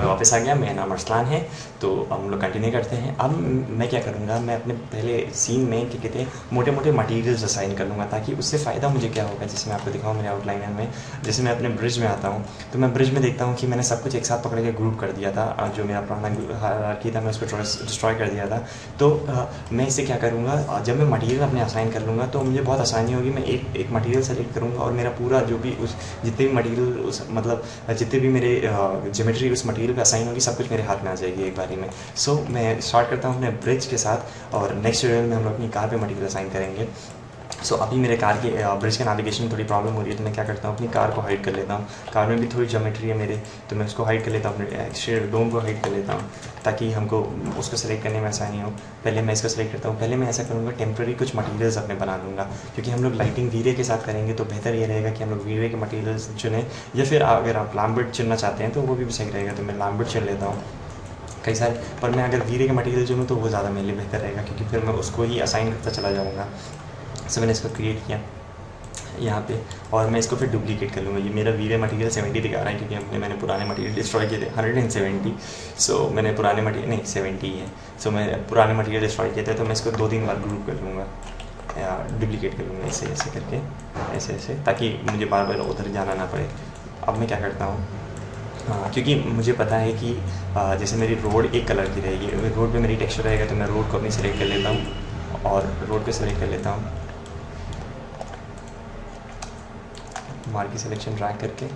मैं वापस आ गया। मेरा नाम अरसलान है। तो हम लोग कंटिन्यू करते हैं। अब मैं क्या करूँगा, मैं अपने पहले सीन में क्या कहते हैं मोटे मोटे मटेरियल्स असाइन कर लूँगा, ताकि उससे फ़ायदा मुझे क्या होगा। जैसे मैं आपको दिखाऊँ मेरे आउटलाइनर में, जैसे मैं अपने ब्रिज में आता हूँ तो मैं ब्रिज में देखता हूँ कि मैंने सब कुछ एक साथ पकड़ के ग्रुप कर दिया था। जो मेरा पुराना हायरार्की था मैं उसको डिस्ट्रॉय कर दिया था। तो मैं इसे क्या करूँगा, जब मैं मटेरियल अपने असाइन कर लूँगा तो मुझे बहुत आसानी होगी। मैं एक मटेरियल सेलेक्ट करूँगा और मेरा पूरा जो भी उस जितने भी मटेरियल उस मतलब जितने भी मेरे ज्योमेट्री उस मटेरियल पे असाइन होगी सब कुछ मेरे हाथ में आ जाएगी एक बारी में। सो मैं स्टार्ट करता हूँ अपने ब्रिज के साथ, और नेक्स्ट ट्यूटोरियल में हम लोग अपनी कार पे मटेरियल असाइन करेंगे। सो अभी मेरे कार के ब्रिज के नेविगेशन में थोड़ी प्रॉब्लम हो रही है, तो मैं क्या करता हूँ अपनी कार को हाइड कर लेता हूँ। कार में भी थोड़ी ज्योमेट्री है मेरे, तो मैं उसको हाइड कर लेता हूँ, अपने एक्सटीरियर डोम को हाइड कर लेता हूँ, ताकि हमको उसको सेलेक्ट करने में आसानी हो। पहले मैं इसको सेलेक्ट करता हूँ। पहले मैं ऐसा करूँगा टेम्प्रेरी कुछ मटेरियल्स अपने बना दूँगा, क्योंकि हम लोग लाइटिंग वीरे के साथ करेंगे तो बेहतर ये रहेगा कि हम लोग वीरे के मटेरियल्स चुनें, या फिर अगर आप लैम्बर्ट चुनना चाहते हैं तो वो भी सही रहेगा। तो मैं लैम्बर्ट चुन लेता हूँ कई सारे, पर मैं अगर वीरे के मटेरियल चुनूँ तो वो ज़्यादा मेरे लिए बेहतर रहेगा, क्योंकि फिर मैं उसको ही असाइन करता चला जाऊँगा। सो मैंने इसको क्रिएट किया यहाँ पे, और मैं इसको फिर डुप्लीकेट कर लूँगा। ये मेरा वीरे मटेरियल 70 दिखा रहा है, क्योंकि मैंने पुराने मटेरियल डिस्ट्रॉय किए थे 170। सो मैंने पुराने मटेरियल नहीं 70 है। सो मैं पुराने मटेरियल डिस्ट्रॉय किए थे, तो मैं इसको 2-3 बार ग्रुप कर लूँगा या डुप्लीकेट कर लूँगा, ऐसे ऐसे करके, ऐसे ऐसे, ताकि मुझे बार बार उधर जाना ना पड़े। अब मैं क्या करता हूँ, क्योंकि मुझे पता है कि जैसे मेरी रोड एक कलर की रहेगी, रोड पे मेरी टेक्सचर रहेगा, तो मैं रोड को अपनी सेलेक्ट कर लेता हूँ और रोड पे सेलेक्ट कर लेता हूँ, मार्की सिलेक्शन ड्रैग करके,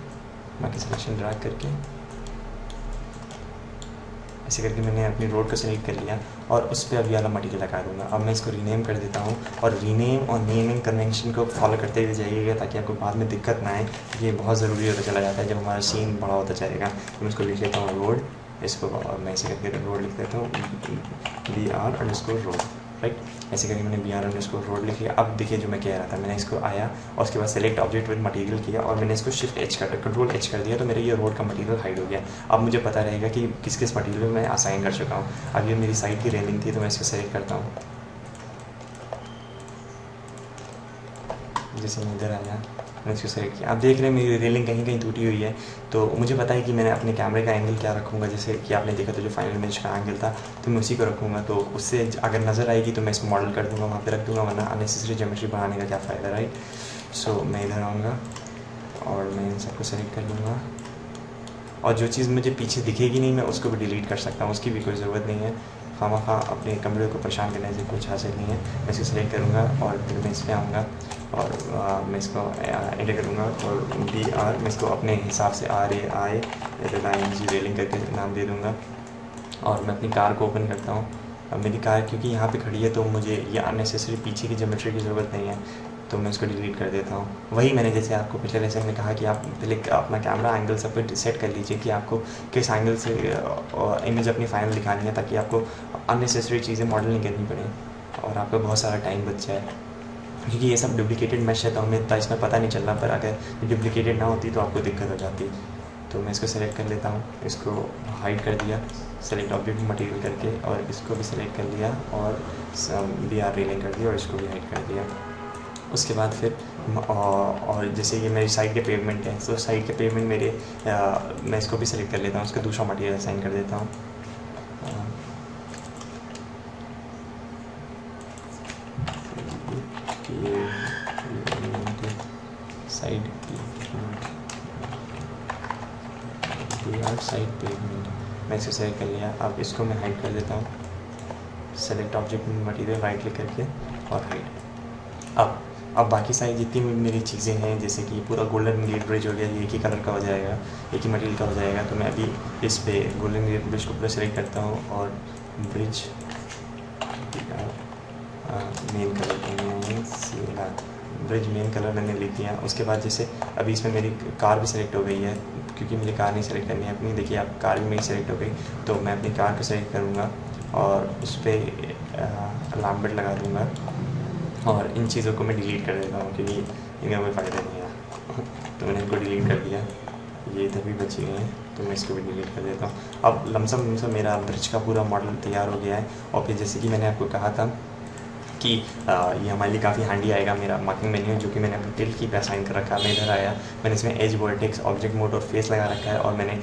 ऐसे करके मैंने अपनी रोड को सेलेक्ट कर लिया, और उस पर अभी वाला मटेरियल लगा दूँगा। अब मैं इसको रीनेम कर देता हूँ, और रीनेम और नेमिंग कन्वेंशन को फॉलो करते हुए जाइएगा, ताकि आपको बाद में दिक्कत ना आए। ये बहुत ज़रूरी होता चला जाता है जब हमारा सीन बड़ा होता जाएगा। तो मैं इसको लिख लेता हूँ रोड, इसको मैं ऐसे करके रोड लिख देता हूँ, BR_रोड, राइट। ऐसे करके मैंने BR_रोड लिख लिया। अब देखिए जो मैं कह रहा था, मैंने इसको आया और उसके बाद सेलेक्ट ऑब्जेक्ट विद मटेरियल किया, और मैंने इसको कंट्रोल एच कर दिया, तो मेरे ये रोड का मटेरियल हाइड हो गया। अब मुझे पता रहेगा कि किस किस मटेरियल में मैं असाइन कर चुका हूँ। अब ये मेरी साइड की रेलिंग थी, तो मैं इसको सेलेक्ट करता हूँ। जैसे मैं इधर आया, मैंने इसको सेलेक्ट किया। आप देख रहे हैं मेरी रेलिंग कहीं कहीं टूटी हुई है, तो मुझे पता है कि मैंने अपने कैमरे का एंगल क्या रखूँगा। जैसे कि आपने देखा था जो फाइनल इमेज का एंगल था, तो मैं उसी को रखूँगा। तो उससे अगर नज़र आएगी तो मैं इसको मॉडल कर दूँगा, वहाँ पे रख दूँगा, वरना अननेसेसरी ज्योमेट्री बनाने का क्या फ़ायदा, राइट। सो मैं इधर आऊँगा और मैं इन सबको सेलेक्ट कर लूँगा, और जो चीज़ मुझे पीछे दिखेगी नहीं मैं उसको भी डिलीट कर सकता हूँ, उसकी भी कोई ज़रूरत नहीं है। खामखा अपने कंप्यूटर को परेशान करने से कुछ हासिल नहीं है। मैं इसको सेलेक्ट करूँगा और फिर मैं इस पर आऊँगा, और मैं इसको एंटर करूँगा, और BR मैं इसको अपने हिसाब से RAI रेलिंग करके नाम दे दूँगा, और मैं अपनी कार को ओपन करता हूँ। अब मेरी कार क्योंकि यहाँ पे खड़ी है, तो मुझे ये अननेसेसरी पीछे की ज्योमेट्री की ज़रूरत नहीं है, तो मैं इसको डिलीट कर देता हूँ। वही मैंने जैसे आपको पिछले लेसन में कहा कि आप पहले अपना कैमरा एंगल सब कुछ सेट कर लीजिए कि आपको किस एंगल से इमेज अपनी फाइनल दिखानी है, ताकि आपको अननेसेसरी चीज़ें मॉडल नहीं करनी पड़े और आपका बहुत सारा टाइम बच जाए। क्योंकि ये सब डुप्लीकेटेड मैश है, तो हमें इतना इसमें पता नहीं चल रहा, पर अगर डुप्लीकेटेड ना होती तो आपको दिक्कत हो जाती। तो मैं इसको सेलेक्ट कर लेता हूँ, इसको हाइड कर दिया सेलेक्ट ऑब्जेक्ट मटेरियल करके, और इसको भी सेलेक्ट कर लिया, और BR रेलिंग कर दिया, और इसको भी हाइड कर दिया। उसके बाद फिर और जैसे ये मेरी साइड के पेवमेंट है, तो साइड के पेवमेंट मेरे मैं इसको भी सेलेक्ट कर लेता हूँ, उसका दूसरा मटेरियल असाइन कर देता हूँ। साइड साइड पेवमेंट मैं इसको सेलेक्ट कर लिया। अब इसको मैं हाइड कर देता हूँ, select object material right click करके और हाइड। अब बाकी सारी जितनी भी मेरी चीज़ें हैं, जैसे कि पूरा गोल्डन गेट ब्रिज हो गया, ये एक ही कलर का हो जाएगा, एक ही मटेरियल का हो जाएगा। तो मैं अभी इस पे गोल्डन गेट ब्रिज को पूरा सेलेक्ट करता हूँ, और bridge main colour bridge main colour मैंने लिख दिया। उसके बाद जैसे अभी इसमें मेरी कार भी सेलेक्ट हो गई है, क्योंकि मुझे कार नहीं सेलेक्ट करनी है अपनी। देखिए आप कार भी मेरी सेलेक्ट हो गई, तो मैं अपनी कार को सेलेक्ट करूँगा और उस पर लैम्बर्ट लगा दूँगा, और इन चीज़ों को मैं डिलीट कर देता हूँ, क्योंकि इनका कोई फ़ायदा नहीं है। तो मैंने इनको डिलीट कर दिया, ये इधर भी बची गए हैं, तो मैं इसको भी डिलीट कर देता हूँ। अब लमसम मेरा ब्रिज का पूरा मॉडल तैयार हो गया है। और फिर जैसे कि मैंने आपको कहा था कि ये हमारे लिए काफ़ी हैंडी आएगा। मेरा मार्किंग मेन्यू जो कि मैंने अपनी टिल्ट की पे असाइन कर रखा है, मैं इधर आया, मैंने इसमें एज, वर्टेक्स, ऑब्जेक्ट मोड और फेस लगा रखा है, और मैंने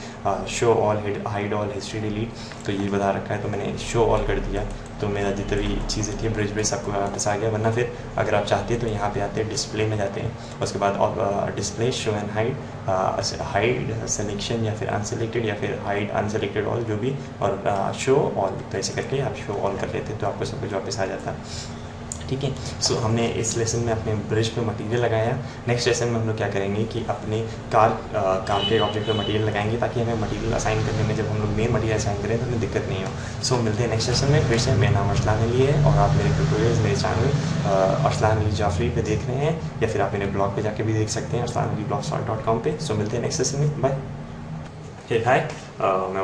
show all, hide all, history delete, तो ये बता रखा है, तो मैंने शो ऑल कर दिया। तो मेरा जितनी भी चीज़ें थी ब्रिज ब्रिज सबको वापस आ गया। वरना फिर अगर आप चाहते हैं तो यहाँ पे आते हैं, डिस्प्ले में जाते हैं, उसके बाद display, show and hide, hide selection या फिर अनसेलेक्टेड या फिर हाइड अनसेलेक्टेड ऑल, जो भी, और शो ऑल, तो ऐसे करके आप शो ऑल कर लेते हैं तो आपको सब कुछ वापस आ जाता है। ठीक है। सो हमने इस लेसन में अपने ब्रिज पे मटेरियल लगाया। नेक्स्ट लेसन में हम लोग क्या करेंगे कि अपने कार के ऑब्जेक्ट पे मटेरियल लगाएंगे, ताकि हमें मटेरियल असाइन करने में, जब हम लोग मेन मटेरियल असाइन करें तो हमें दिक्कत नहीं हो। सो मिलते हैं नेक्स्ट लेसन में। फिर से मेरा नाम अरसलान अली है और आप मेरे ट्यूटोरियल्स मेरे चैनल अरसलान अली जाफरी पे देख रहे हैं, या फिर आप मेरे ब्लॉग पे जाके भी देख सकते हैं, arsalanaliblogspot.com पे। सो मिलते हैं नेक्स्ट लेसन में। बाय। हाय, मैं